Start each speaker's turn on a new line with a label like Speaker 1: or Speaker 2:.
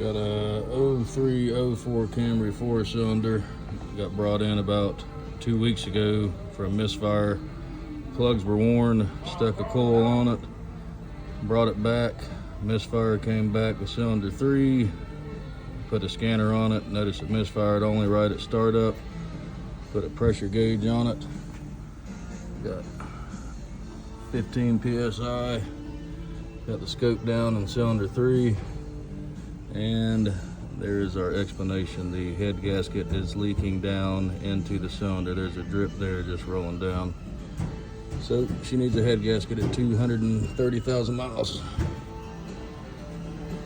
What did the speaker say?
Speaker 1: Got a 0304 Camry 4-cylinder. Got brought in about 2 weeks ago for a misfire. Plugs were worn, stuck a coil on it, brought it back. Misfire came back with cylinder 3. Put a scanner on it, noticed it misfired only right at startup. Put a pressure gauge on it. Got 15 psi. Got the scope down in cylinder 3. And there's our explanation. The head gasket is leaking down into the cylinder. There's a drip there just rolling down. So she needs a head gasket at 230,000 miles.